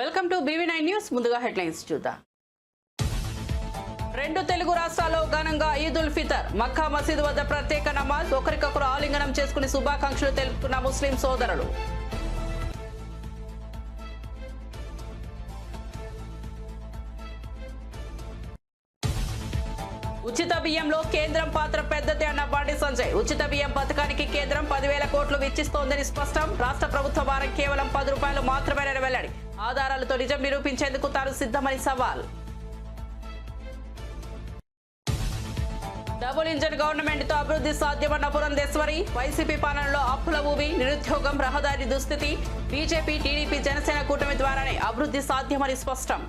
Welcome to BV9 news. ముందుగా headlines చూద్దాం. రెండు తెలుగు రాష్ట్రాల్లో ఘనంగా ఈద్ ఉల్ ఫితర్. మక్కా మసీదు వద్ద ప్రత్యేక నమాజ్. ఒకరికొకరు ఆలింగనం చేసుకుని శుభాకాంక్షలు తెలుపుకున్న ముస్లిం సోదరులు. ఉచిత బియ్యంలో కేంద్రం పాత్ర పెద్దదే అన్న బండి సంజయ్. ఉచిత బియ్యం పథకానికి కేంద్రం 10,000 కోట్లు వెచ్చిస్తోందని స్పష్టం. రాష్ట్ర ప్రభుత్వ భారం కేవలం 10 రూపాయలు మాత్రమేనని వెల్లడి. ఆధారాలతో నిజం నిరూపించేందుకు తాను సిద్ధమని సవాల్. డబుల్ ఇంజన్ గవర్నమెంట్ తో అభివృద్ధి సాధ్యమన్న పురంధేశ్వరి. వైసీపీ పాలనలో అప్పుల ఊబి, నిరుద్యోగం, రహదారి దుస్థితి. బీజేపీ, టీడీపీ, జనసేన కూటమి ద్వారానే అభివృద్ధి సాధ్యమని స్పష్టం.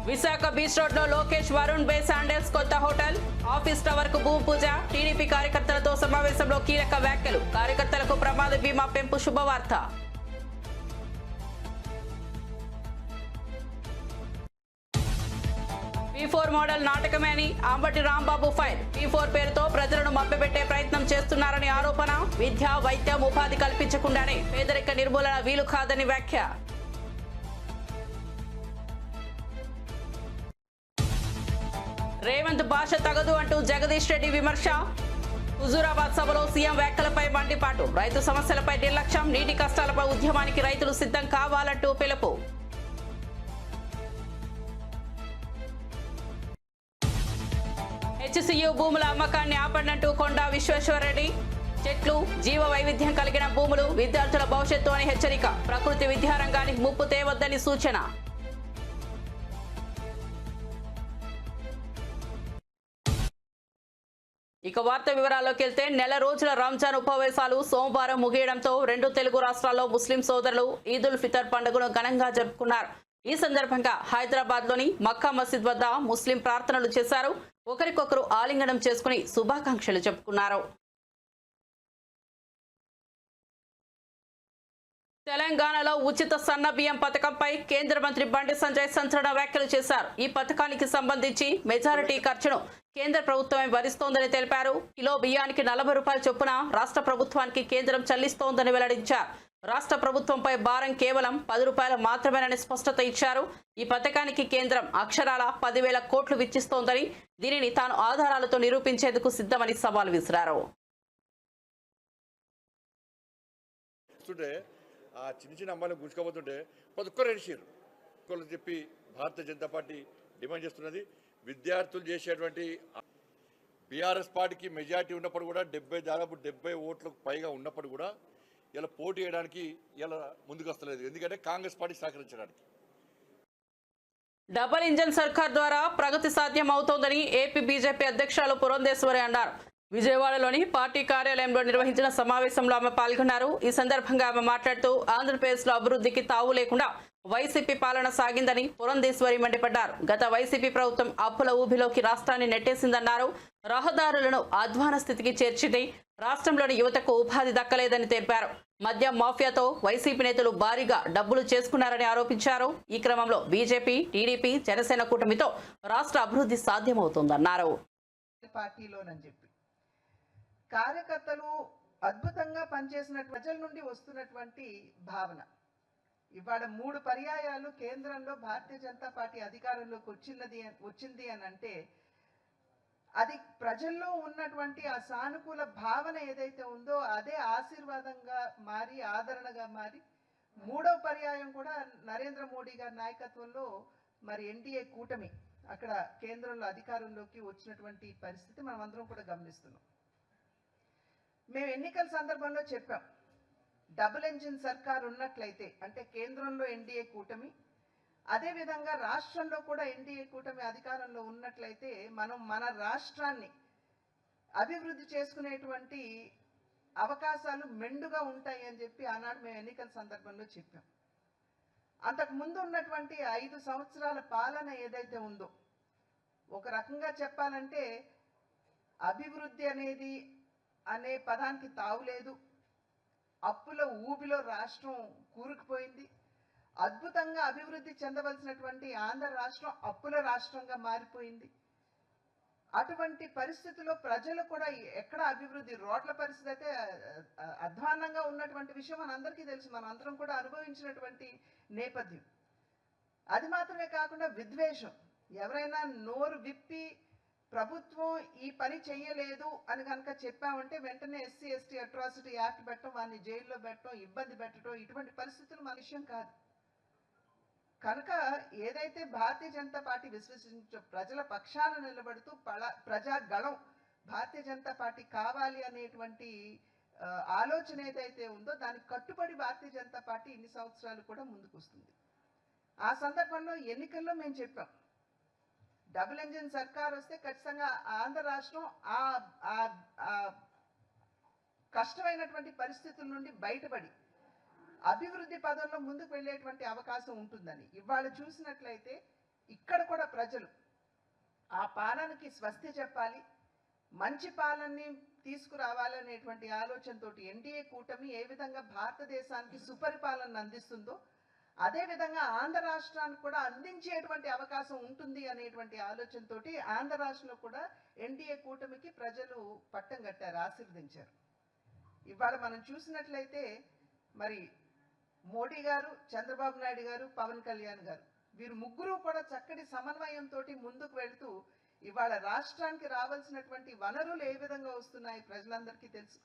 విశాఖ బీచ్ రోడ్ లో లోకేష్, వరుణ్ బే శాండల్స్ కొత్త హోటల్. ఆఫీస్ టవర్ కు భూమి పూజ. టీడీపీ కార్యకర్తలతో సమావేశంలో కీలక వ్యాఖ్యలు. కార్యకర్తలకు ప్రమాద బీమా పెంపు శుభవార్త. P4 మోడల్ నాటకమే అని అంబటి రాంబాబు ఫైర్. P4 పేరుతో ప్రజలను మభ్యపెట్టే ప్రయత్నం చేస్తున్నారని ఆరోపణ. విద్య, వైద్యం, ఉపాధి కల్పించకుండానే పేదరిక నిర్మూలన వీలు కాదని వ్యాఖ్య. రేవంత్ భాష తగదు అంటూ జగదీష్ రెడ్డి విమర్శ. హుజూరాబాద్ సభలో సీఎం వ్యాఖ్యలపై మండిపాటు. రైతు సమస్యలపై నిర్లక్ష్యం. నీటి కష్టాలపై ఉద్యమానికి రైతులు సిద్ధం కావాలంటూ పిలుపు. HCU భూముల అమ్మకాన్ని ఆపండంటూ కొండా విశ్వేశ్వరరెడ్డి. చెట్లు, జీవ వైవిధ్యం కలిగిన భూములు విద్యార్థుల భవిష్యత్తు అని హెచ్చరిక. ప్రకృతి విద్యారంగానికి ముప్పు తేవద్దని సూచన. ఇక వార్త వివరాల్లోకి వెళ్తే, నెల రోజుల రంజాన్ ఉపవేశాలు సోమవారం ముగియడంతో రెండు తెలుగు రాష్ట్రాల్లో ముస్లిం సోదరులు ఈద్ ఉల్ ఫితర్ పండుగను ఘనంగా జరుపుకున్నారు. ఈ సందర్భంగా హైదరాబాద్ లోని మక్కా మసీద్ వద్ద ముస్లిం ప్రార్థనలు చేశారు. ఒకరికొకరు ఆలింగనం చేసుకుని శుభాకాంక్షలు చెప్పుకున్నారు. తెలంగాణలో ఉచిత సన్న బియ్యం పథకంపై కేంద్ర మంత్రి బండి సంజయ్ సంచలన వ్యాఖ్యలు చేశారు. ఈ పథకానికి సంబంధించి మెజారిటీ ఖర్చును కేంద్ర ప్రభుత్వమే భరిస్తోందని తెలిపారు. కిలో బియ్యానికి 40 రూపాయల చొప్పున రాష్ట్ర ప్రభుత్వానికి కేంద్రం చెల్లిస్తోందని వెల్లడించారు. రాష్ట్ర ప్రభుత్వంపై భారం కేవలం 10 రూపాయలు మాత్రమేనని స్పష్టత ఇచ్చారు. ఈ పథకానికి కేంద్రం అక్షరాల 10,000 కోట్లు వెచ్చిస్తోందని, దీనిని తాను ఆధారాలతో నిరూపించేందుకు సిద్ధమని సవాల్ విసిరారు. ఆ చిన్న చిన్న అమ్మాయిలు గుంజుకోబోతుంటే ప్రతి ఒక్కరు ఎడిచారు. ఒక్కరు చెప్పి భారతీయ జనతా పార్టీ డిమాండ్ చేస్తున్నది, విద్యార్థులు చేసేటువంటి బీఆర్ఎస్ పార్టీకి మెజార్టీ ఉన్నప్పుడు కూడా దాదాపు 70 ఓట్లకు పైగా ఉన్నప్పుడు కూడా ఇలా పోటీ చేయడానికి ఇలా ముందుకు వస్తలేదు. ఎందుకంటే కాంగ్రెస్ పార్టీ సహకరించడానికి. డబుల్ ఇంజన్ సర్కార్ ద్వారా ప్రగతి సాధ్యం అవుతోందని ఏపీ బీజేపీ అధ్యక్షురాలు పురంధేశ్వరి అన్నారు. విజయవాడలోని పార్టీ కార్యాలయంలో నిర్వహించిన సమావేశంలో ఆమె పాల్గొన్నారు. ఈ సందర్భంగా ఆమె మాట్లాడుతూ, ఆంధ్రప్రదేశ్లో అభివృద్ధికి తావు లేకుండా వైసీపీ పాలన సాగిందని పురంధేశ్వరి మండిపడ్డారు. గత వైసీపీ ప్రభుత్వం అప్పుల ఊబిలోకి రాష్ట్రాన్ని నెట్టేసిందన్నారు. రహదారులను అధ్వాన స్థితికి చేర్చింది. రాష్ట్రంలోని యువతకు ఉపాధి దక్కలేదని తెలిపారు. మద్యం మాఫియాతో వైసీపీ నేతలు భారీగా డబ్బులు చేసుకున్నారని ఆరోపించారు. ఈ క్రమంలో బీజేపీ, టీడీపీ, జనసేన కూటమితో రాష్ట్ర అభివృద్ధి సాధ్యమవుతోందన్నారు. కార్యకర్తలు అద్భుతంగా పనిచేసిన ప్రజల నుండి వస్తున్నటువంటి భావన ఇవాళ 3 పర్యాయాలు కేంద్రంలో భారతీయ జనతా పార్టీ అధికారంలోకి వచ్చింది అని అంటే అది ప్రజల్లో ఉన్నటువంటి ఆ సానుకూల భావన ఏదైతే ఉందో అదే ఆశీర్వాదంగా మారి, ఆదరణగా మారి 3వ పర్యాయం కూడా నరేంద్ర మోడీ గారి నాయకత్వంలో మరి ఎన్డీఏ కూటమి అక్కడ కేంద్రంలో అధికారంలోకి వచ్చినటువంటి పరిస్థితి మనం అందరం కూడా గమనిస్తున్నాం. మేము ఎన్నికల సందర్భంలో చెప్పాం, డబుల్ ఇంజిన్ సర్కార్ ఉన్నట్లయితే అంటే కేంద్రంలో ఎన్డీఏ కూటమి, అదేవిధంగా రాష్ట్రంలో కూడా ఎన్డీఏ కూటమి అధికారంలో ఉన్నట్లయితే మనం మన రాష్ట్రాన్ని అభివృద్ధి చేసుకునేటువంటి అవకాశాలు మెండుగా ఉంటాయి అని చెప్పి ఆనాడు మేము ఎన్నికల సందర్భంలో చెప్పాం. అంతకు ముందు ఉన్నటువంటి 5 సంవత్సరాల పాలన ఏదైతే ఉందో, ఒక రకంగా చెప్పాలంటే అభివృద్ధి అనేది అనే పదానికి తావులేదు. అప్పుల ఊబిలో రాష్ట్రం కూరుకుపోయింది. అద్భుతంగా అభివృద్ధి చెందవలసినటువంటి ఆంధ్ర రాష్ట్రం అప్పుల రాష్ట్రంగా మారిపోయింది. అటువంటి పరిస్థితుల్లో ప్రజలు కూడా ఎక్కడ అభివృద్ధి, రోడ్ల పరిస్థితి అయితే అధ్వాన్నంగా ఉన్నటువంటి విషయం మనందరికీ తెలుసు, మనం అందరం కూడా అనుభవించినటువంటి నేపథ్యం. అది మాత్రమే కాకుండా విద్వేషం, ఎవరైనా నోరు విప్పి ప్రభుత్వం ఈ పని చెయ్యలేదు అని కనుక చెప్పామంటే వెంటనే ఎస్సీ ఎస్టీ అట్రాసిటీ యాక్ట్ పెట్టడం, వారిని జైల్లో పెట్టడం, ఇబ్బంది పెట్టడం, ఇటువంటి పరిస్థితులు మన విషయం కాదు. కనుక ఏదైతే భారతీయ జనతా పార్టీ విశ్వసించే ప్రజల పక్షాన నిలబడుతూ ప్రజాగళం భారతీయ జనతా పార్టీ కావాలి అనేటువంటి ఆలోచన ఏదైతే ఉందో దానికి కట్టుబడి భారతీయ జనతా పార్టీ ఇన్ని సంవత్సరాలు కూడా ముందుకు వస్తుంది. ఆ సందర్భంలో ఎన్నికల్లో మేము చెప్పాం, డబుల్ ఇంజిన్ సర్కార్ వస్తే ఖచ్చితంగా ఆంధ్ర రాష్ట్రం ఆ కష్టమైనటువంటి పరిస్థితుల నుండి బయటపడి అభివృద్ధి పదంలో ముందుకు వెళ్ళేటువంటి అవకాశం ఉంటుందని. ఇవాళ చూసినట్లయితే ఇక్కడ కూడా ప్రజలు ఆ పాలనకి స్వస్తి చెప్పాలి, మంచి పాలనని తీసుకురావాలనేటువంటి ఆలోచనతోటి ఎన్డీఏ కూటమి ఏ విధంగా భారతదేశానికి సుపరిపాలన అందిస్తుందో అదేవిధంగా ఆంధ్ర రాష్ట్రానికి కూడా అందించేటువంటి అవకాశం ఉంటుంది అనేటువంటి ఆలోచనతోటి ఆంధ్ర రాష్ట్రంలో కూడా ఎన్డీఏ కూటమికి ప్రజలు పట్టం కట్టారు, ఆశీర్వదించారు. ఇవాళ మనం చూసినట్లయితే మరి మోడీ గారు, చంద్రబాబు నాయుడు గారు, పవన్ కళ్యాణ్ గారు, వీరు ముగ్గురు కూడా చక్కటి సమన్వయంతో ముందుకు వెళ్తూ ఇవాళ రాష్ట్రానికి రావాల్సినటువంటి వనరులు ఏ విధంగా వస్తున్నాయి ప్రజలందరికీ తెలుసు.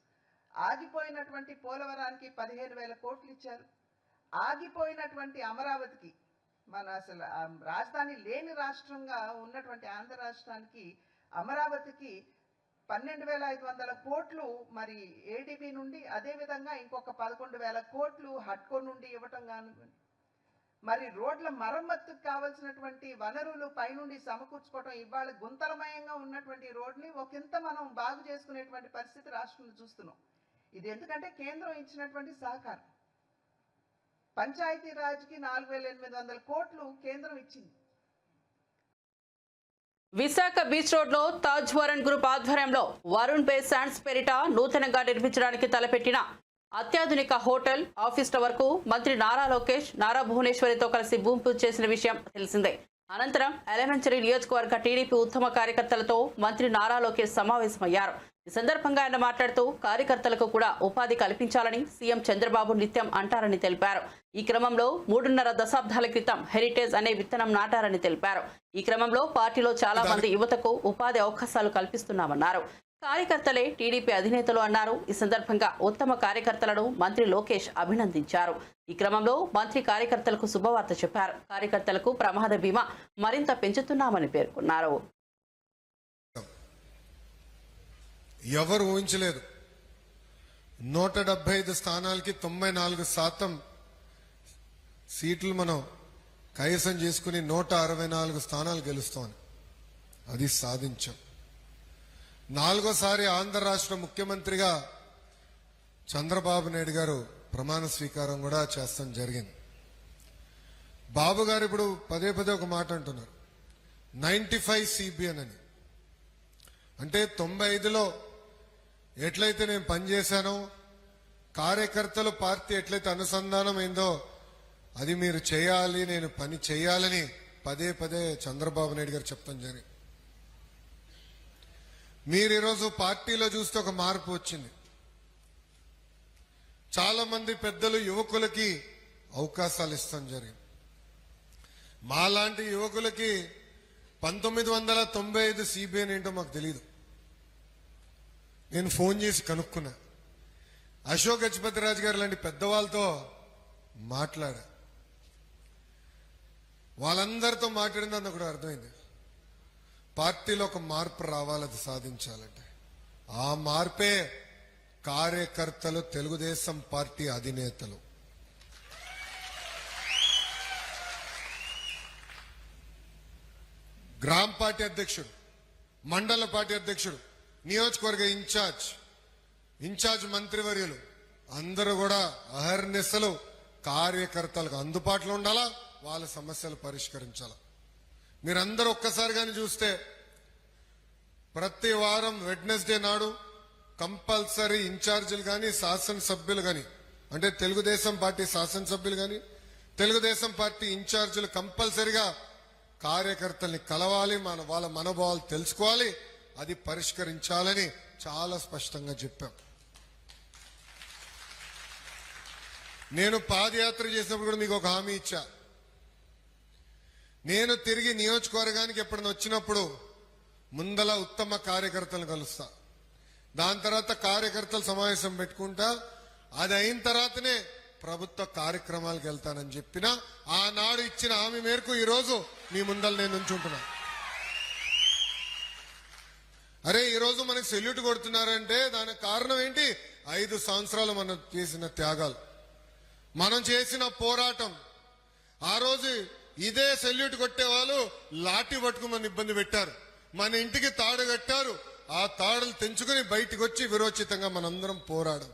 ఆగిపోయినటువంటి పోలవరానికి 15,000 కోట్లు ఇచ్చారు. ఆగిపోయినటువంటి అమరావతికి, మన అసలు రాజధాని లేని రాష్ట్రంగా ఉన్నటువంటి ఆంధ్ర రాష్ట్రానికి అమరావతికి 12,500 కోట్లు మరి ఏడీబీ నుండి, అదేవిధంగా ఇంకొక 11,000 కోట్లు హడ్కో నుండి ఇవ్వటం కానివ్వండి, మరి రోడ్ల మరమ్మతుకు కావాల్సినటువంటి వనరులు పైనుండి సమకూర్చుకోవటం, ఇవాళ గుంతలమయంగా ఉన్నటువంటి రోడ్ని ఒకంత మనం బాగు చేసుకునేటువంటి పరిస్థితి రాష్ట్రంలో చూస్తున్నాం. ఇది ఎందుకంటే కేంద్రం ఇచ్చినటువంటి సహకారం. పంచాయతీ రాజ్కి 4,800 కోట్లు కేంద్రం ఇచ్చింది. విశాఖ బీచ్ రోడ్ లో తాజ్ వరుణ్ గ్రూప్ ఆధ్వర్యంలో వరుణ్ బే శాండ్స్ పేరిట నూతనంగా నిర్మించడానికి తలపెట్టిన అత్యాధునిక హోటల్ ఆఫీస్ టవర్ కు మంత్రి నారా లోకేష్, నారా భువనేశ్వరితో కలిసి భూమి పూజ చేసిన విషయం తెలిసిందే. అనంతరం ఎలమంచిలి నియోజకవర్గ టీడీపీ ఉత్తమ కార్యకర్తలతో మంత్రి నారా లోకేష్ సమావేశమయ్యారు. ఈ సందర్భంగా ఆయన మాట్లాడుతూ కార్యకర్తలకు కూడా ఉపాధి కల్పించాలని సీఎం చంద్రబాబు నిత్యం అంటారని తెలిపారు. ఈ క్రమంలో 3.5 దశాబ్దాల క్రితం హెరిటేజ్ అనే విత్తనం నాటారని తెలిపారు. ఈ క్రమంలో పార్టీలో చాలా మంది యువతకు ఉపాధి అవకాశాలు కల్పిస్తున్నామన్నారు. కార్యకర్తలే టీడీపీ అధినేతలు అన్నారు. ఈ సందర్భంగా ఉత్తమ కార్యకర్తలను మంత్రి లోకేష్ అభినందించారు. ఈ క్రమంలో మంత్రి కార్యకర్తలకు శుభవార్త చెప్పారు. కార్యకర్తలకు ప్రమాద బీమా మరింత పెంచుతున్నామని పేర్కొన్నారు. ఎవరు ఊహించలేదు 175 స్థానాలకి 94% సీట్లు మనం కైవసం చేసుకుని 164 స్థానాలు గెలుస్తామని. అది సాధించాం. 4వ సారి ఆంధ్ర రాష్ట్ర ముఖ్యమంత్రిగా చంద్రబాబు నాయుడు గారు ప్రమాణ స్వీకారం కూడా చేస్తాం జరిగింది. బాబు గారు ఇప్పుడు పదే ఒక మాట అంటున్నారు, 95 CBN అని. అంటే 95లో ఎట్లయితే నేను పనిచేశానో, కార్యకర్తలు పార్టీ ఎట్లయితే అనుసంధానం అయిందో అది మీరు చేయాలి, నేను పని చేయాలని పదే చంద్రబాబు నాయుడు గారు చెప్తాం జరిగింది. మీరు ఈరోజు పార్టీలో చూస్తే ఒక మార్పు వచ్చింది. చాలా మంది పెద్దలు యువకులకి అవకాశాలు ఇస్తాం జరిగింది. మాలాంటి యువకులకి 1995 CBN ఏంటో మాకు తెలియదు. నేను ఫోన్ చేసి కనుక్కున్నా. అశోక్ గజపతిరాజు గారు లాంటి పెద్దవాళ్ళతో మాట్లాడా. వాళ్ళందరితో మాట్లాడింది అందుకు కూడా అర్థమైంది, పార్టీలో ఒక మార్పు రావాలి, అది సాధించాలంటే ఆ మార్పే కార్యకర్తలు, తెలుగుదేశం పార్టీ అధినేతలు. గ్రామ పార్టీ అధ్యక్షుడు, మండల పార్టీ అధ్యక్షుడు, నియోజకవర్గ ఇన్ఛార్జ్ మంత్రివర్యులు అందరూ కూడా అహర్నిశలు కార్యకర్తలకు అందుబాటులో ఉండాలా, వాళ్ళ సమస్యలు పరిష్కరించాలా. మీరందరూ ఒక్కసారి కానీ చూస్తే ప్రతి వారం వెడ్నెస్డే నాడు కంపల్సరీ ఇన్ఛార్జీలు కానీ శాసనసభ్యులు కానీ, అంటే తెలుగుదేశం పార్టీ శాసనసభ్యులు కానీ తెలుగుదేశం పార్టీ ఇన్ఛార్జీలు కంపల్సరీగా కార్యకర్తల్ని కలవాలి, వాళ్ళ మనోభావాలు తెలుసుకోవాలి, అది పరిష్కరించాలని చాలా స్పష్టంగా చెప్పాం. నేను పాదయాత్ర చేసినప్పుడు కూడా మీకు ఒక హామీ ఇచ్చా. నేను తిరిగి నియోజకవర్గానికి ఎప్పుడైనా వచ్చినప్పుడు ముందల ఉత్తమ కార్యకర్తలను కలుస్తా, దాని తర్వాత కార్యకర్తల సమావేశం పెట్టుకుంటా, అది అయిన తర్వాతనే ప్రభుత్వ కార్యక్రమాలకు వెళ్తానని చెప్పిన ఆనాడు ఇచ్చిన హామీ మేరకు ఈరోజు మీ ముందల నేను ఉంచుంటున్నా. అరే ఈరోజు మనకు సెల్యూట్ కొడుతున్నారంటే దానికి కారణం ఏంటి? 5 సంవత్సరాలు మనం చేసిన త్యాగాలు, మనం చేసిన పోరాటం. ఆ రోజు ఇదే సెల్యూట్ కొట్టే వాళ్ళు లాఠీ పట్టుకుని మన ఇబ్బంది పెట్టారు, మన ఇంటికి తాడు కట్టారు. ఆ తాడులు తెంచుకుని బయటకు వచ్చి విరోచితంగా మనందరం పోరాడం.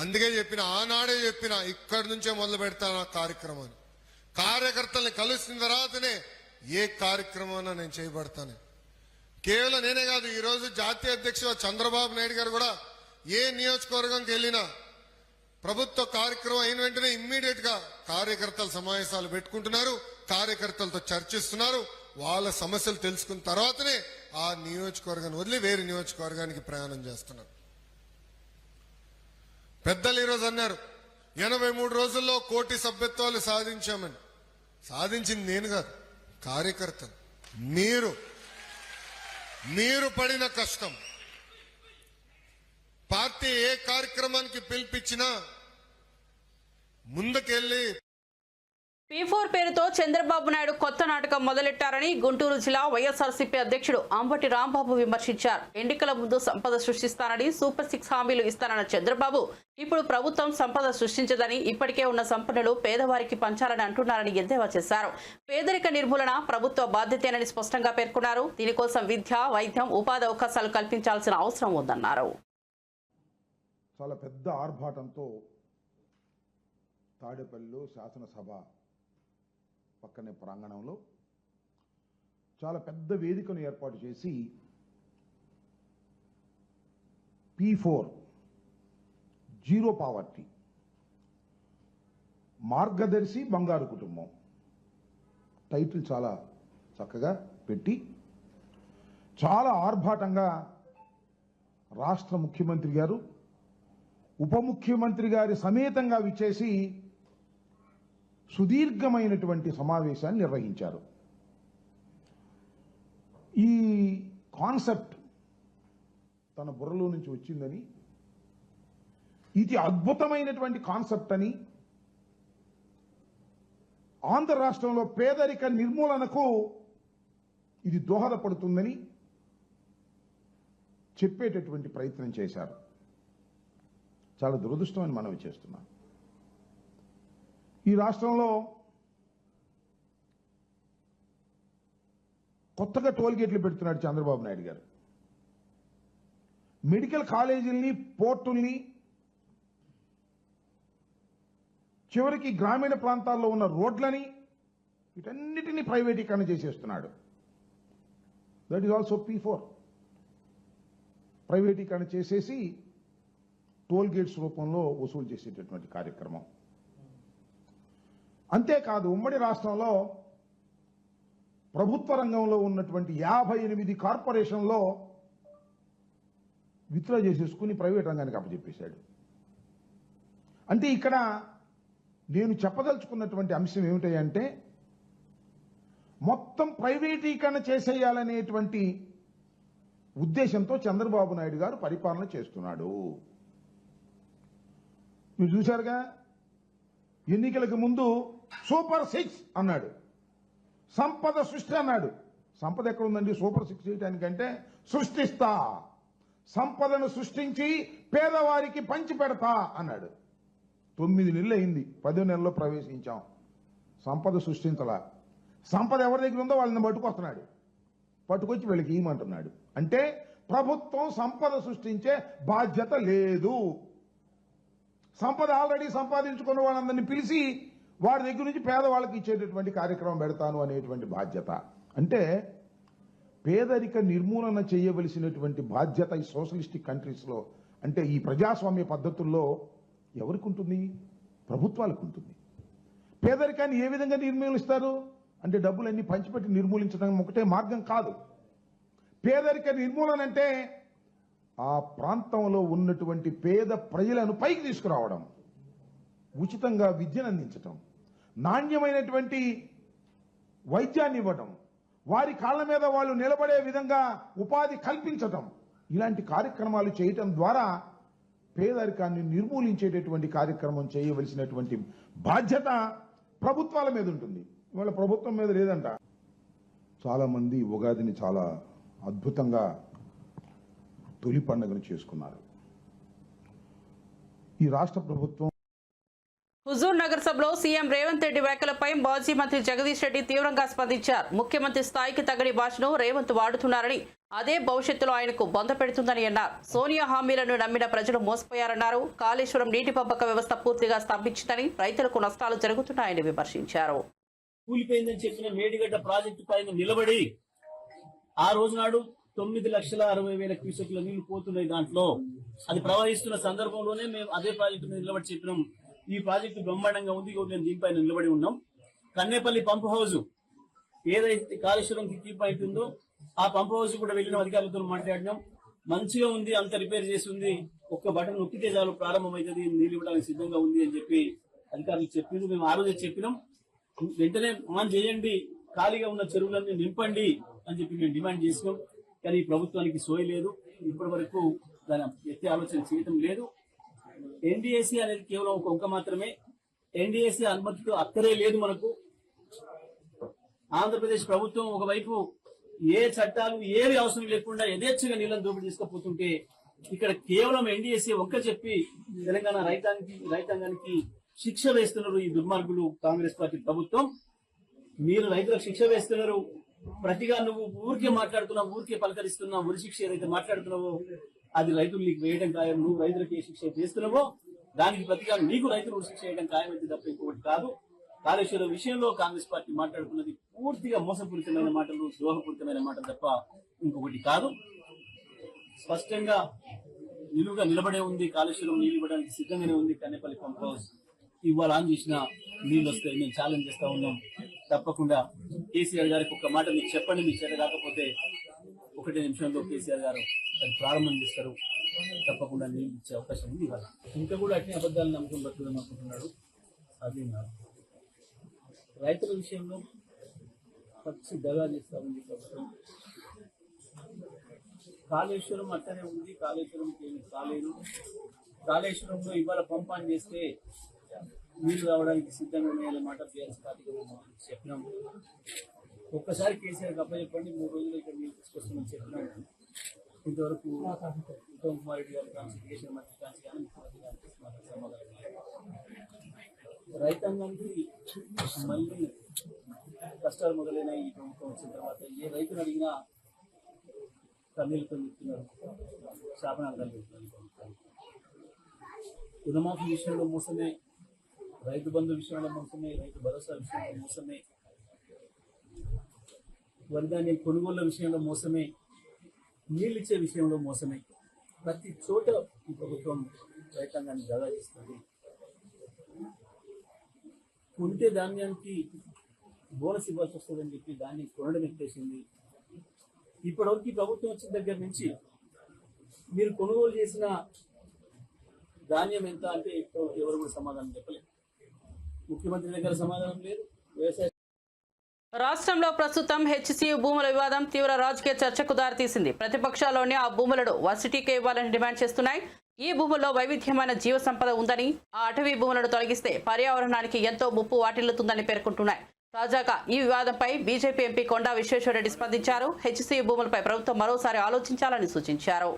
అందుకే చెప్పిన, ఆనాడే చెప్పిన, ఇక్కడి నుంచే మొదలు పెడతాను ఆ కార్యక్రమాన్ని. కార్యకర్తల్ని కలిసిన తర్వాతనే ఏ కార్యక్రమాన్ని నేను చేయబడతాను. కేవలం నేనే కాదు, ఈరోజు జాతీయ అధ్యక్షుడు చంద్రబాబు నాయుడు గారు కూడా ఏ నియోజకవర్గంకి వెళ్ళినా ప్రభుత్వ కార్యక్రమం అయిన వెంటనే ఇమ్మీడియట్ గా కార్యకర్తల సమావేశాలు పెట్టుకుంటున్నారు, కార్యకర్తలతో చర్చిస్తున్నారు, వాళ్ళ సమస్యలు తెలుసుకున్న తర్వాతనే ఆ నియోజకవర్గాన్ని వదిలి వేరే నియోజకవర్గానికి ప్రయాణం చేస్తున్నారు. పెద్దలు ఈరోజు అన్నారు 83 రోజుల్లో 1 కోటి సభ్యత్వాలు సాధించామని. సాధించింది నేను కాదు, కార్యకర్తలు. మీరు పడిన కష్టం. పార్టీ ఏ కార్యక్రమానికి పిలిపించినా ముందుకెళ్లి. P4 పేరుతో చంద్రబాబు నాయుడు కొత్త నాటకం మొదలెట్టారని గుంటూరు జిల్లా వైఎస్ఆర్సీపీ అధ్యక్షుడు అంబటి రాంబాబు విమర్శించారు. ఎన్నికల ముందు సంపద సృష్టిస్తానని సూపర్ 6 హామీలు ఇస్తానన్న చంద్రబాబు ఇప్పుడు ప్రభుత్వం సంపద సృష్టించదని, ఇప్పటికే ఉన్న సంపన్నులు పేదవారికి పంచాలని అంటున్నారని ఎద్దేవా చేశారు. పేదరిక నిర్మూలన ప్రభుత్వ బాధ్యతేనని స్పష్టంగా పేర్కొన్నారు. దీనికోసం విద్య, వైద్యం, ఉపాధి అవకాశాలు కల్పించాల్సిన అవసరం ఉందన్నారు. చాలా పెద్ద ఆర్భాటంతో తాడేపల్లిలో శాసనసభ పక్కనే ప్రాంగణంలో చాలా పెద్ద వేదికను ఏర్పాటు చేసి P4 జీరో పావర్టీ మార్గదర్శి బంగారు కుటుంబం టైటిల్ చాలా చక్కగా పెట్టి చాలా ఆర్భాటంగా రాష్ట్ర ముఖ్యమంత్రి గారు, ఉప ముఖ్యమంత్రి గారి సమేతంగా విచ్చేసి సుదీర్ఘమైనటువంటి సమావేశాన్ని నిర్వహించారు. ఈ కాన్సెప్ట్ తన బుర్రలో నుంచి వచ్చిందని, ఇది అద్భుతమైనటువంటి కాన్సెప్ట్ అని, ఆంధ్ర రాష్ట్రంలో పేదరిక నిర్మూలనకు ఇది దోహదపడుతుందని చెప్పేటటువంటి ప్రయత్నం చేశారు. చాలా దురదృష్టం అని మనవి చేస్తున్నాం. ఈ రాష్ట్రంలో కొత్తగా టోల్ గేట్లు పెడుతున్నాడు చంద్రబాబు నాయుడు గారు. మెడికల్ కాలేజీల్ని, పోర్టుల్ని, చివరికి గ్రామీణ ప్రాంతాల్లో ఉన్న రోడ్లని, వీటన్నిటినీ ప్రైవేటీకరణ చేసేస్తున్నాడు. That is also P4. ప్రైవేటీకరణ చేసేసి టోల్ గేట్స్ రూపంలో వసూలు చేసేటటువంటి కార్యక్రమం. అంతేకాదు, ఉమ్మడి రాష్ట్రంలో ప్రభుత్వ రంగంలో ఉన్నటువంటి 58 కార్పొరేషన్లో విత్డ్రా చేసేసుకుని ప్రైవేట్ రంగానికి అప్పచెప్పేశాడు. అంటే ఇక్కడ నేను చెప్పదలుచుకున్నటువంటి అంశం ఏమిటంటే, మొత్తం ప్రైవేటీకరణ చేసేయాలనేటువంటి ఉద్దేశంతో చంద్రబాబు నాయుడు గారు పరిపాలన చేస్తున్నాడు. మీరు చూశారుగా, ఎన్నికలకు ముందు సూపర్ 6 అన్నాడు, సంపద సృష్టి అన్నాడు. సంపద ఎక్కడ ఉందండి సూపర్ 6 చేయడానికంటే? సృష్టిస్తా, సంపదను సృష్టించి పేదవారికి పంచి పెడతా అన్నాడు. 9 నెలలు అయింది, 10వ నెలలో ప్రవేశించాం. సంపద సృష్టించలా. సంపద ఎవరి దగ్గర ఉందో వాళ్ళని పట్టుకొస్తున్నాడు, పట్టుకొచ్చి వీళ్ళకి ఇవ్వమంటున్నాడు. అంటే ప్రభుత్వం సంపద సృష్టించే బాధ్యత లేదు. సంపద ఆల్రెడీ సంపాదించుకున్న వాళ్ళందరినీ పిలిచి వారి దగ్గర నుంచి పేదవాళ్ళకి ఇచ్చేటటువంటి కార్యక్రమం పెడతాను అనేటువంటి బాధ్యత. అంటే పేదరిక నిర్మూలన చేయవలసినటువంటి బాధ్యత ఈ సోషలిస్టిక్ కంట్రీస్లో, అంటే ఈ ప్రజాస్వామ్య పద్ధతుల్లో ఎవరికి ఉంటుంది? ప్రభుత్వాలకు ఉంటుంది. పేదరికాన్ని ఏ విధంగా నిర్మూలిస్తారు అంటే డబ్బులన్నీ పంచిపెట్టి నిర్మూలించడం ఒకటే మార్గం కాదు. పేదరిక నిర్మూలన అంటే ఆ ప్రాంతంలో ఉన్నటువంటి పేద ప్రజలను పైకి తీసుకురావడం, ఉచితంగా విద్యను అందించటం, నాణ్యమైనటువంటి వైద్యాన్ని ఇవ్వటం, వారి కాళ్ళ మీద వాళ్ళు నిలబడే విధంగా ఉపాధి కల్పించటం, ఇలాంటి కార్యక్రమాలు చేయటం ద్వారా పేదరికాన్ని నిర్మూలించేటటువంటి కార్యక్రమం చేయవలసినటువంటి బాధ్యత ప్రభుత్వాల మీద ఉంటుంది. ఇవాళ ప్రభుత్వం మీద లేదంట. చాలా మంది ఉగాదిని చాలా అద్భుతంగా తొలి పండుగను చేసుకున్నారు. ఈ రాష్ట్ర ప్రభుత్వం హుజూర్ నగర్ సభలో సీఎం రేవంత్ రెడ్డి వ్యాఖ్యలపై మాజీ మంత్రి జగదీష్ రెడ్డి తీవ్రంగా స్పందించారు. ముఖ్యమంత్రి స్థాయికి తగని భాషను రేవంత్ వాడుతున్నారని, అదే భవిష్యత్తులో ఆయనకు బొంద పెడుతుందని అన్నారు. సోనియా హామీలను నమ్మిన ప్రజలు మోసపోయారన్నారు. కాళేశ్వరం నీటి పంపక వ్యవస్థ పూర్తిగా స్తంభించిందని, రైతులకు నష్టాలు జరుగుతున్నాయని విమర్శించారు. కూలిపోయిందని చెప్పిన మేడిగడ్డ ప్రాజెక్టు పైన నిలబడి ఆ రోజు నాడు 9,60,000 క్యూసెక్ల నీళ్లు పోతున్నాయి. దాంట్లో అది ప్రవహిస్తున్న సందర్భంలోనే మేము అదే ప్రాజెక్టు మీద నిలబడి చెప్పినాం, ఈ ప్రాజెక్టు బ్రహ్మాండంగా ఉంది, మేము దీనిపైన నిలబడి ఉన్నాం. కన్నేపల్లి పంప్ హౌస్ ఏదైతే కాళేశ్వరం కీ పాయింట్ ఉందో ఆ పంప్ హౌస్ కూడా వెళ్ళిన అధికారులతో మాట్లాడినాం. మంచిగా ఉంది, అంత రిపేర్ చేసి ఉంది, ఒక్క బటన్ నొక్కితే చాలు ప్రారంభమవుతుంది, నీళ్ళు ఇవ్వడానికి సిద్ధంగా ఉంది అని చెప్పి అధికారులు చెప్పింది. మేము ఆ రోజే చెప్పినాం, వెంటనే ఆన్ చేయండి, ఖాళీగా ఉన్న చెరువులన్నీ నింపండి అని చెప్పి మేము డిమాండ్ చేసినాం. కానీ ఈ ప్రభుత్వానికి సోయి లేదు, ఇప్పటి వరకు దాని ఎత్తే ఆలోచన చేయటం లేదు. ఎన్డీఏసీ అనేది కేవలం ఒక అంక మాత్రమే. ఎన్డీఏసీ అనుమతితో అక్కరే లేదు మనకు. ఆంధ్రప్రదేశ్ ప్రభుత్వం ఒకవైపు ఏ చట్టాలు ఏవి అవసరం లేకుండా యథేచ్ఛగా నీళ్లను దోపిడీ తీసుకుపోతుంటే, ఇక్కడ కేవలం ఎన్డీఏసీ ఒక్క చెప్పి తెలంగాణ రైతాంగానికి శిక్ష వేస్తున్నారు ఈ దుర్మార్గులు కాంగ్రెస్ పార్టీ ప్రభుత్వం. మీరు రైతులకు శిక్ష వేస్తున్నారు, ప్రతిగా నువ్వు ఊరికే మాట్లాడుతున్నావు, ఊరికే పలకరిస్తున్నావు. ఉరి శిక్ష ఏదైతే మాట్లాడుతున్నావో అది రైతులు నీకు వేయడం ఖాయం. నువ్వు రైతులకు ఏ శిక్ష చేస్తున్నావో దానికి ప్రతిగా నీకు రైతులు ఉరి శిక్ష వేయడం ఖాయం అయితే తప్ప ఇంకొకటి కాదు. కాళేశ్వరం విషయంలో కాంగ్రెస్ పార్టీ మాట్లాడుతున్నది పూర్తిగా మోసపూరితమైన మాటలు, ద్రోహపూరితమైన మాటలు తప్ప ఇంకొకటి కాదు. స్పష్టంగా నిలువుగా నిలబడే ఉంది, కాళేశ్వరం నీళ్ళు ఇవ్వడానికి సిద్ధంగానే ఉంది. కన్నేపల్లి పంప్ హౌస్ ఇవాళ ఆన్ చేసిన నీళ్ళు వస్తాయి, మేము ఛాలెంజ్ చేస్తా ఉన్నాం. తప్పకుండా కేసీఆర్ గారికి ఒక్క మాట మీకు చెప్పండి, మీకు చేత కాకపోతే 1 నిమిషంలో కేసీఆర్ గారు దాన్ని ప్రారంభం చేస్తారు. తప్పకుండా నీళ్ళు ఇచ్చే అవకాశం ఉంది. ఇవాళ ఇంకా కూడా అట్నే అబద్ధాలు నమ్మకం బతుకుదాం అనుకుంటున్నాడు. అది రైతుల విషయంలో పచ్చి దగా చేస్తా ఉంది ప్రభుత్వం. కాళేశ్వరం అట్టనే ఉంది, కాళేశ్వరంకి ఏమి కాలేదు. కాళేశ్వరంలో ఇవాళ పంపాన్ చేస్తే నీళ్లు రావడానికి సిద్ధంగా ఉన్నాయనే మాట బీఆర్ఎస్ పార్టీకి చెప్పినాం. ఒక్కసారి కేసీఆర్ అప్పచెప్పండి, 3 రోజులు ఇక్కడ నీళ్ళు తీసుకొస్తామని చెప్పినాం. ఇంతవరకు ఉత్తమ్ కుమార్ రెడ్డి గారు కానీ, కేసీఆర్ మంత్రి కానీ, ముఖ్యమంత్రి గారికి సమాధానం. రైతాంగానికి మళ్ళీ కష్టాలు మొదలైన ఈ ప్రభుత్వం వచ్చిన తర్వాత ఏ రైతులు అడిగినా కన్నీళ్ళతో చెప్తున్నారు, శాపనార్థాలు చెప్తున్నారు. రుణమాఫీ విషయంలో మోసమే, రైతు బంధు విషయంలో మోసమే, రైతు భరోసా విషయంలో మోసమే, వరిధాన్యం కొనుగోళ్ల విషయంలో మోసమే, నీళ్ళు ఇచ్చే విషయంలో మోసమే. ప్రతి చోట ఈ ప్రభుత్వం రైతాంగాన్ని దగా చేస్తుంది. కొంటే ధాన్యానికి బోనస్ ఇవ్వాల్సి వస్తుందని చెప్పి దాన్ని కొనడం ఎత్తేసింది. ఇప్పటివరకు ఈ ప్రభుత్వం వచ్చిన దగ్గర నుంచి మీరు కొనుగోలు చేసిన ధాన్యం ఎంత అంటే ఎవరు కూడా సమాధానం చెప్పలేదు. ముఖ్యమంత్రి దగ్గర సమాధానం లేదు. వ్యవసాయ రాష్ట్రంలో ప్రస్తుతం హెచ్సియు భూముల వివాదం తీవ్ర రాజకీయ చర్చకు దారితీసింది. ప్రతిపక్షాల్లోనే ఆ భూములను వర్సిటీకే ఇవ్వాలని డిమాండ్ చేస్తున్నాయి. ఈ భూముల్లో వైవిధ్యమైన జీవ సంపద ఉందని, ఆ అటవీ భూములను తొలగిస్తే పర్యావరణానికి ఎంతో ముప్పు వాటిల్లుతుందని పేర్కొంటున్నాయి. తాజాగా ఈ వివాదంపై బీజేపీ ఎంపీ కొండా విశ్వేశ్వరరెడ్డి స్పందించారు. హెచ్సియు భూములపై ప్రభుత్వం మరోసారి ఆలోచించాలని సూచించారు.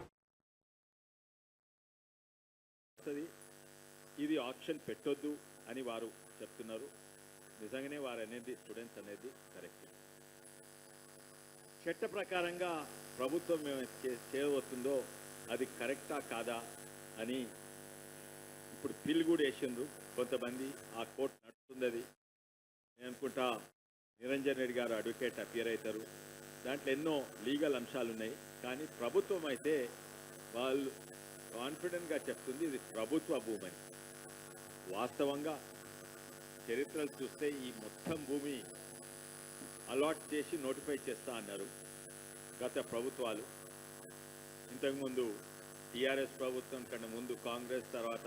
ఇది ఆప్షన్ పెట్టొద్దు అని వారు చెప్తున్నారు. నిజంగానే వారు అనేది స్టూడెంట్స్ అనేది కరెక్ట్. చట్ట ప్రకారంగా ప్రభుత్వం చేయవస్తుందో అది కరెక్టా కాదా అని ఇప్పుడు పిల్ కూడా వేసిండ్రు కొంతమంది. ఆ కోర్టు నడుస్తుంది. అది నేను అనుకుంటా నిరంజన్ రెడ్డి గారు అడ్వకేట్ అపియర్ అవుతారు. దాంట్లో ఎన్నో లీగల్ అంశాలు ఉన్నాయి. కానీ ప్రభుత్వం అయితే వాళ్ళు కాన్ఫిడెంట్గా చెప్తుంది ఇది ప్రభుత్వ భూమి అని. వాస్తవంగా చరిత్రలు చూస్తే ఈ మొత్తం భూమి అలాట్ చేసి నోటిఫై చేస్తా అన్నారు. గత ప్రభుత్వాలు, ఇంతకుముందు టీఆర్ఎస్ ప్రభుత్వం కన్నా ముందు కాంగ్రెస్, తర్వాత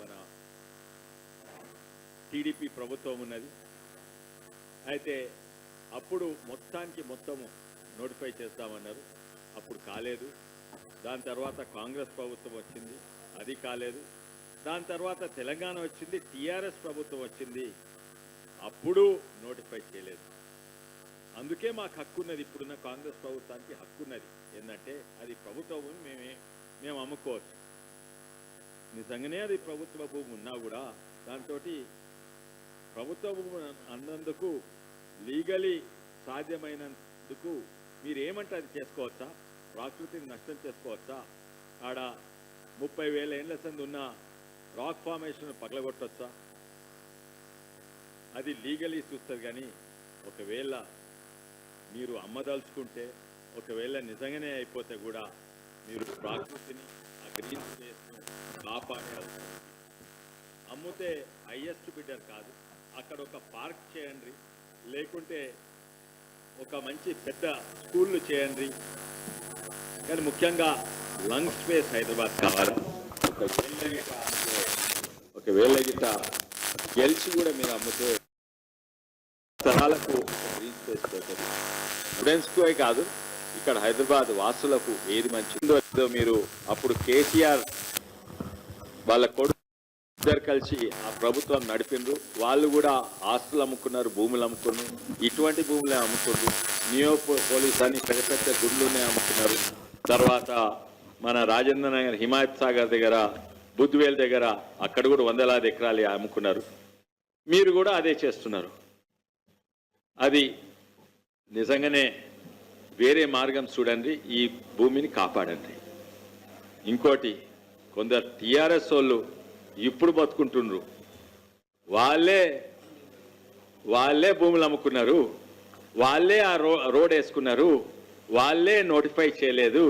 మన టీడీపీ ప్రభుత్వం ఉన్నది. అయితే అప్పుడు మొత్తము నోటిఫై చేస్తామన్నారు, అప్పుడు కాలేదు. దాని తర్వాత కాంగ్రెస్ ప్రభుత్వం వచ్చింది, అది కాలేదు. దాని తర్వాత తెలంగాణ వచ్చింది, టీఆర్ఎస్ ప్రభుత్వం వచ్చింది, అప్పుడు నోటిఫై చేయలేదు. అందుకే మాకు హక్కు ఉన్నది, ఇప్పుడున్న కాంగ్రెస్ ప్రభుత్వానికి హక్కు ఉన్నది. ఏంటంటే అది ప్రభుత్వ భూమి, మేము అమ్ముకోవచ్చు. నిజంగానే అది ప్రభుత్వ భూమి ఉన్నా కూడా దాంతో ప్రభుత్వ భూమి అన్నందుకు లీగలీ సాధ్యమైనందుకు మీరేమంటే అది చేసుకోవచ్చా? ప్రకృతిని నష్టం చేసుకోవచ్చా? ఆడ 30,000 ఏళ్ల సంది ఉన్న రాక్ ఫార్మేషన్ పగలగొట్టొచ్చా? అది లీగలీ చూస్తుంది. కానీ ఒకవేళ మీరు అమ్మదలుచుకుంటే, ఒకవేళ నిజంగానే అయిపోతే కూడా మీరు ప్రకృతిని, ఆ గ్రీన్ స్పేస్ని కాపాడాలి. అమ్ముతే హైయెస్ట్ బిడ్డర్ కాదు, అక్కడ ఒక పార్క్ చేయండి, లేకుంటే ఒక మంచి పెద్ద స్కూళ్ళు చేయండి. కానీ ముఖ్యంగా లంగ్ స్పేస్ హైదరాబాద్ కావాలి. ఒకవేళ గిట్ట గెలిచి కూడా మీరు అమ్ముతే తరాలకు గ్రీన్ స్పేస్ పోతుంది. స్టూడెంట్స్కు కాదు, ఇక్కడ హైదరాబాద్ వాసులకు ఏది మంచిదో మీరు అప్పుడు కేసీఆర్ వాళ్ళ కొడుకు ఇద్దరు కలిసి ఆ ప్రభుత్వం నడిపిండ్రు. వాళ్ళు కూడా ఆస్తులు అమ్ముకున్నారు, భూములు అమ్ముకున్నారు, ఇటువంటి భూములే అమ్ముకున్నారు. నియో పోలీస్ అని పెద్ద పెద్ద గుడ్లునే అమ్ముకున్నారు. తర్వాత మన రాజేంద్ర నగర్, హిమాయత్ సాగర్ దగ్గర, బుద్వేల్ దగ్గర అక్కడ కూడా 100,000 ఎకరాలు అమ్ముకున్నారు. మీరు కూడా అదే చేస్తున్నారు. అది నిజంగానే వేరే మార్గం చూడండి, ఈ భూమిని కాపాడండి. ఇంకోటి, కొందరు టీఆర్ఎస్ వాళ్ళు ఇప్పుడు బతుకుంటున్నారు, వాళ్ళే భూములు అమ్ముకున్నారు, వాళ్ళే ఆ రోడ్ వేసుకున్నారు, వాళ్ళే నోటిఫై చేయలేదు,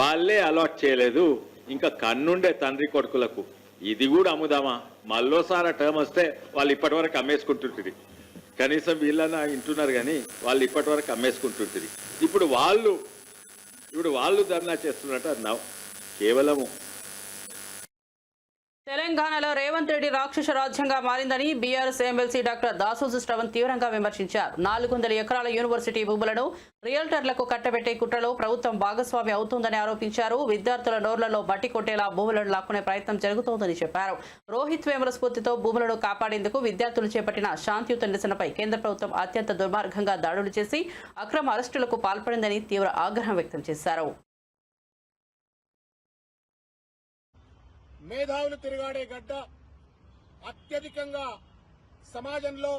వాళ్ళే అలాట్ చేయలేదు. ఇంకా కన్నుండే తండ్రి కొడుకులకు ఇది కూడా అమ్ముదామా? మళ్ళోసారి టర్మ్ వస్తే వాళ్ళు ఇప్పటి వరకు అమ్మేసుకుంటుంటుంది. కనీసం వీళ్ళన్నా వింటున్నారు, కానీ వాళ్ళు ఇప్పటి వరకు అమ్మేసుకుంటుంటుంది. ఇప్పుడు వాళ్ళు ధర్నా చేస్తున్నట్టు కేవలము తెలంగాణలో రేవంత్ రెడ్డి రాక్షస రాజ్యంగా మారిందని BRS MLC doctor Dasoju Shravan తీవ్రంగా విమర్శించారు. 400 ఎకరాల యూనివర్సిటీ భూములను రియల్టర్లకు కట్టబెట్టే కుట్రలో ప్రభుత్వం భాగస్వామి అవుతోందని ఆరోపించారు. విద్యార్థుల నోర్లలో బట్టి కొట్టేలా భూములను లాక్కునే ప్రయత్నం జరుగుతోందని చెప్పారు. రోహిత్ వేముల స్ఫూర్తితో భూములను కాపాడేందుకు విద్యార్థులు చేపట్టిన శాంతియుత నిరసనపై కేంద్ర ప్రభుత్వం అత్యంత దుర్మార్గంగా దాడులు చేసి అక్రమ అరెస్టులకు పాల్పడిందని తీవ్ర ఆగ్రహం వ్యక్తం చేశారు. మేధావులు తిరుగాడే గడ్డ, అత్యధికంగా సమాజంలో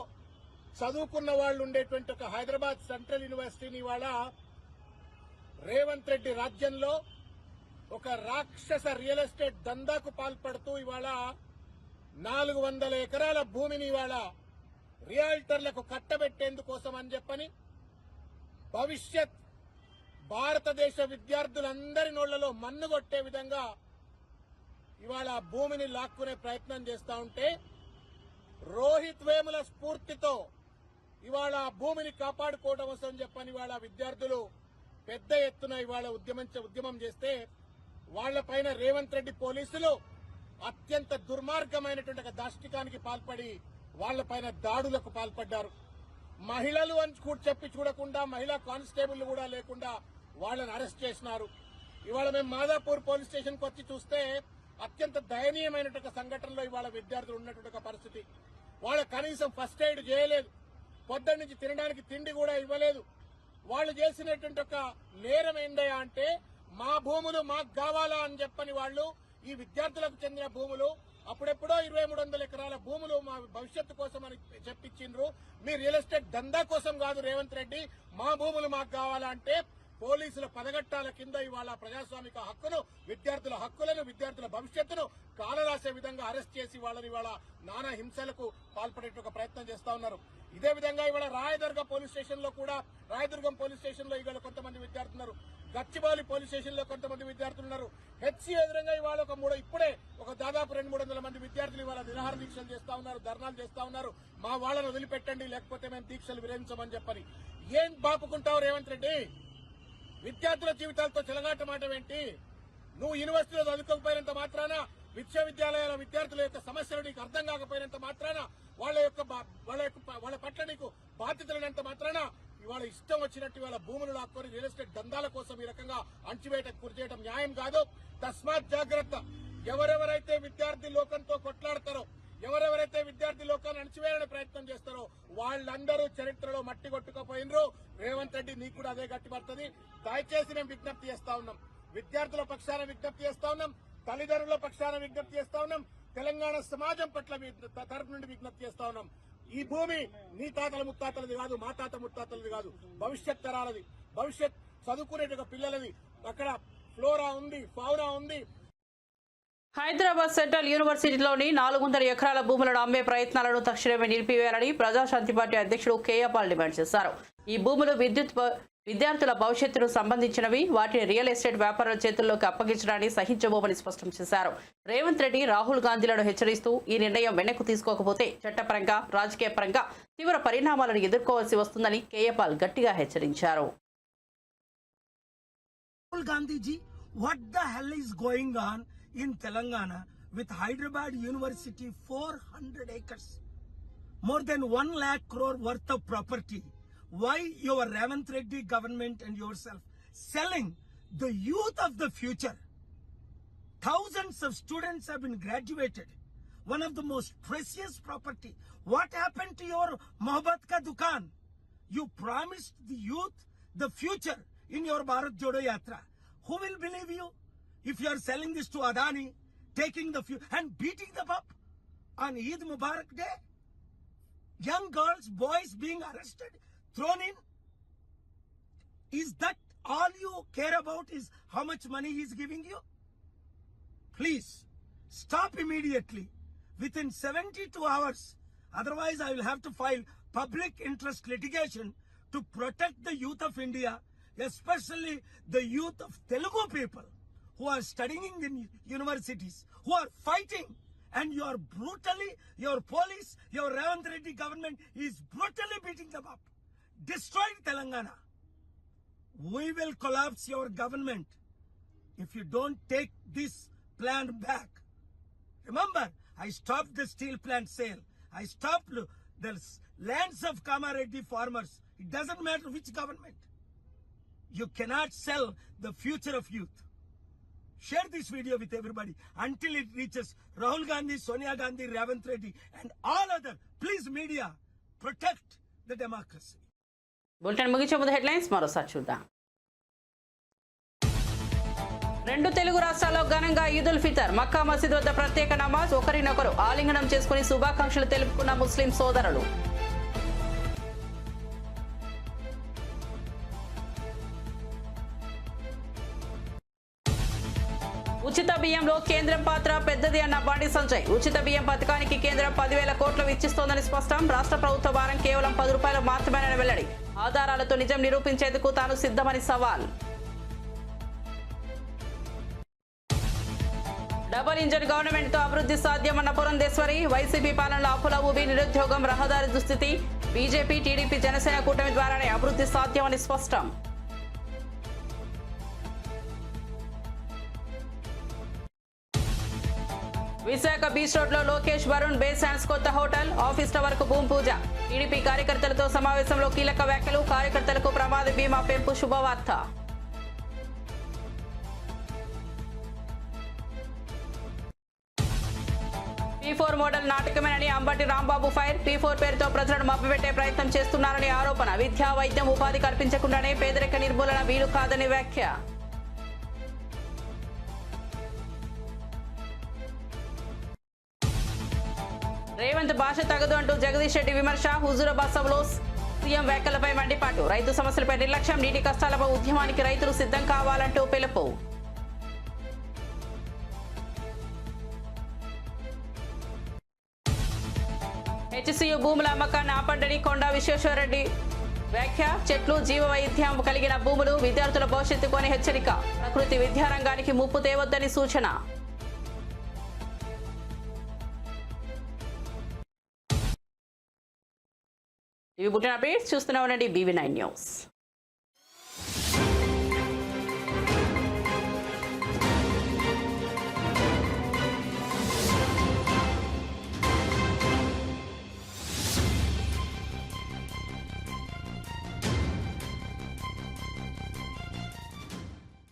చదువుకున్న వాళ్ళు ఉండేటువంటి ఒక హైదరాబాద్ సెంట్రల్ యూనివర్సిటీని ఇవాళ రేవంత్ రెడ్డి రాజ్యంలో ఒక రాక్షస రియల్ ఎస్టేట్ దందాకు పాల్పడుతూ ఇవాళ 400 ఎకరాల భూమిని ఇవాళ రియల్టర్లకు కట్టబెట్టేందుకోసం అని చెప్పని భవిష్యత్ భారతదేశ విద్యార్థులందరి నోళ్లలో మన్నుగొట్టే విధంగా ఇవాళ భూమిని లాక్కునే ప్రయత్నం చేస్తా ఉంటే, రోహిత్ వేముల స్ఫూర్తితో ఇవాళ భూమిని కాపాడుకోవడం కోసం చెప్పని ఇవాళ విద్యార్థులు పెద్ద ఎత్తున ఇవాళ ఉద్యమం చేస్తే, వాళ్లపైన రేవంత్ రెడ్డి పోలీసులు అత్యంత దుర్మార్గమైనటువంటి ఒక దాష్టికానికి పాల్పడి వాళ్లపైన దాడులకు పాల్పడ్డారు. మహిళలు అని చెప్పి చూడకుండా, మహిళా కానిస్టేబుల్ కూడా లేకుండా వాళ్ళని అరెస్ట్ చేసినారు. ఇవాళ మేము మాదాపూర్ పోలీస్ స్టేషన్కి వచ్చి చూస్తే అత్యంత దయనీయమైనటువంటి సంఘటనలో ఇవాళ విద్యార్థులు ఉన్నటువంటి ఒక పరిస్థితి. వాళ్ళ కనీసం ఫస్ట్ ఎయిడ్ చేయలేదు, పొద్దున్న నుంచి తినడానికి తిండి కూడా ఇవ్వలేదు. వాళ్ళు చేసినటువంటి ఒక నేరం ఏందయ్యా అంటే, మా భూములు మాకు కావాలా అని చెప్పని వాళ్ళు ఈ విద్యార్థులకు చెందిన భూములు అప్పుడెప్పుడో 2,300 ఎకరాల భూములు మా భవిష్యత్తు కోసం అని చెప్పించిండ్రు. మీ రియల్ ఎస్టేట్ దందా కోసం కాదు రేవంత్ రెడ్డి, మా భూములు మాకు కావాలా అంటే పోలీసుల పదగట్టాల కింద ఇవాళ ప్రజాస్వామిక హక్కును, విద్యార్థుల హక్కులను, విద్యార్థుల భవిష్యత్తును కాలరాసే విధంగా అరెస్ట్ చేసి వాళ్ళని ఇవాళ నానా హింసలకు పాల్పడే ఒక ప్రయత్నం చేస్తా ఉన్నారు. ఇదే విధంగా ఇవాళ రాయదుర్గం పోలీస్ స్టేషన్ లో ఇవాళ కొంతమంది విద్యార్థులు ఉన్నారు, గచ్చిబౌలి పోలీస్ స్టేషన్ లో కొంతమంది విద్యార్థులు ఉన్నారు. హెచ్సి ఎదురుగా ఇవాళ ఇప్పుడే దాదాపు 200-300 మంది విద్యార్థులు ఇవాళ నిరాహార దీక్షలు చేస్తా ఉన్నారు, ధర్నాలు చేస్తా ఉన్నారు. మా వాళ్ళను వదిలిపెట్టండి, లేకపోతే మేము దీక్షలు విరమించమని చెప్పని. ఏం బాపుకుంటావు రేవంత్ రెడ్డి? విద్యార్థుల జీవితాలతో చెలగాటమాటం ఏంటి? నువ్వు యూనివర్సిటీలో చదువుకోకపోయినంత మాత్రాన, విశ్వవిద్యాలయాల విద్యార్థుల యొక్క సమస్యలు నీకు అర్థం కాకపోయినంత మాత్రాన, వాళ్ళ పట్ల నీకు బాధ్యత లేనంత మాత్రాన ఇవాళ ఇష్టం వచ్చినట్టు ఇవాళ భూములు లాక్కొని రియల్ ఎస్టేట్ దందాల కోసం ఈ రకంగా అణచివేటకు గురి చేయడం న్యాయం కాదు. తస్మాత్ జాగ్రత్త. ఎవరెవరైతే విద్యార్థి లోకంతో కొట్లాడతారో, ఎవరెవరైతే విద్యార్థి లోకాన్ని అణచివేయాలని ప్రయత్నం చేస్తారో వాళ్ళందరూ చరిత్రలో మట్టి కొట్టుకుపోయినరు. రేవంత్ రెడ్డి నీకు కూడా అదే గట్టి పడుతుంది. దయచేసి మేము విజ్ఞప్తి చేస్తా ఉన్నాం, విద్యార్థుల పక్షాన విజ్ఞప్తి చేస్తా ఉన్నాం, తల్లిదండ్రుల పక్షాన విజ్ఞప్తి చేస్తా ఉన్నాం, తెలంగాణ సమాజం పట్ల తరపు నుండి విజ్ఞప్తి చేస్తా ఉన్నాం. ఈ భూమి నీ తాతల ముత్తాతలది కాదు, మా తాత ముత్తాతలది కాదు, భవిష్యత్ తరాలది, భవిష్యత్ చదువుకునే పిల్లలది. అక్కడ ఫ్లోరా ఉంది, ఫౌనా ఉంది. హైదరాబాద్ సెంట్రల్ యూనివర్సిటీలోని 400 ఎకరాల భూములను అమ్మే ప్రయత్నాలను తక్షణమే నిలిపివేయాలని ప్రజాశాంతి పార్టీ అధ్యక్షుడు కేఏ పాల్ డిమాండ్ చేశారు. ఈ భూములు విద్యార్థుల భవిష్యత్తుకు సంబంధించినవి, వాటిని రియల్ ఎస్టేట్ వ్యాపారుల చేతుల్లోకి అప్పగించడాన్ని సహించబోమని స్పష్టం చేశారు. రేవంత్ రెడ్డి, రాహుల్ గాంధీలను హెచ్చరిస్తూ ఈ నిర్ణయం వెనక్కు తీసుకోకపోతే చట్టపరంగా, రాజకీయ పరంగా తీవ్ర పరిణామాలను ఎదుర్కోవాల్సి వస్తుందని కేఏ పాల్ గట్టిగా హెచ్చరించారు. Rahul Gandhi ji, what the hell is going on in Telangana with Hyderabad University 400 acres, more than 1 lakh crore worth of property? Why your Ravant Reddy government and yourself selling the youth of the future? Thousands of students have been graduated, one of the most precious property. What happened to your Mohabbat ka dukan? You promised the youth the future in your Bharat Jodo Yatra. Who will believe you if you are selling this to Adani, taking the few and beating them up on Eid Mubarak Day? Young girls, boys being arrested, thrown in. Is that all you care about, is how much money he is giving you? Please stop immediately within 72 hours. Otherwise I will have to file public interest litigation to protect the youth of India, especially the youth of Telugu people who are studying in universities, who are fighting, and you are brutally, your police, your Ravant Reddy government is brutally beating them up. Destroyed Telangana. We will collapse your government if you don't take this plan back. Remember, I stopped the steel plant sale. I stopped the lands of Kamareddy farmers. It doesn't matter which government. You cannot sell the future of youth. Share this video with everybody until it reaches Rahul Gandhi, Sonia Gandhi, Ravant Reddy and all other. Please media, protect the democracy. Bulletin ముగించే ముందు headlines మరోసారి చూద్దాం. 2 తెలుగు రాష్ట్రాల్లో ఘనంగా ఈద్ ఉల్ ఫితర్. మక్కా మసీద్ వద్ద ప్రత్యేక నమాజ్, ఒకరినొకరు ఆలింగనం చేసుకుని శుభాకాంక్షలు తెలుపుకున్న ముస్లిం సోదరులు. ఉచిత బియ్యంలో కేంద్రం పాత్ర పెద్దది అన్న బండి సంజయ్. ఉచిత బియ్యం పథకానికి కేంద్రం 10,000 కోట్లు వెచ్చిస్తోందని స్పష్టం. రాష్ట్ర ప్రభుత్వ భారం కేవలం 10 రూపాయలు మాత్రమేనని వెల్లడి. ఆధారాలతో నిజం నిరూపించేందుకు తాను సిద్ధమని సవాల్. డబుల్ ఇంజన్ గవర్నమెంట్ తో అభివృద్ధి సాధ్యమన్న పురంధేశ్వరి. వైసీపీ పాలనలో అప్పుల ఊబి, నిరుద్యోగం, రహదారి దుస్థితి. బీజేపీ, టీడీపీ, జనసేన కూటమి ద్వారానే అభివృద్ధి సాధ్యమని స్పష్టం. విశాఖ బీచ్ రోడ్ లో లోకేష్, వరుణ్ బేస్ హ్యాండ్స్ కొత్త హోటల్, ఆఫీస్ టవర్ కు భూమి పూజ. టీడీపీ కార్యకర్తలతో సమావేశంలో కీలక వ్యాఖ్యలు. కార్యకర్తలకు ప్రమాద బీమా పెంపు శుభవార్త. P4 మోడల్ నాటకమేనని అంబటి రాంబాబు ఫైర్. P4 పేరుతో ప్రజలను మభ్యపెట్టే ప్రయత్నం చేస్తున్నారని ఆరోపణ. విద్యా, వైద్యం, ఉపాధి కల్పించకుండానే పేదరిక నిర్మూలన వీలు కాదని వ్యాఖ్య. రేవంత్ భాష తగదు అంటూ జగదీష్ రెడ్డి విమర్శ. హుజూరాబాద్ సభలో సీఎం వ్యాఖ్యలపై మండిపాటు. రైతు సమస్యలపై నిర్లక్ష్యం, నీటి కష్టాలపై ఉద్యమానికి రైతులు సిద్ధం కావాలంటూ పిలుపు. హెచ్సియు భూముల అమ్మకాన్ని ఆపండని కొండా విశ్వేశ్వరరెడ్డి వ్యాఖ్య. చెట్లు, జీవ వైవిధ్యం కలిగిన భూములు విద్యార్థుల భవిష్యత్తుకోని హెచ్చరిక. ప్రకృతి విద్యారంగానికి ముప్పు తేవద్దని సూచన. ఇవి బులెటిన్ అప్డేట్స్. చూస్తూనే ఉండండి BV9 న్యూస్.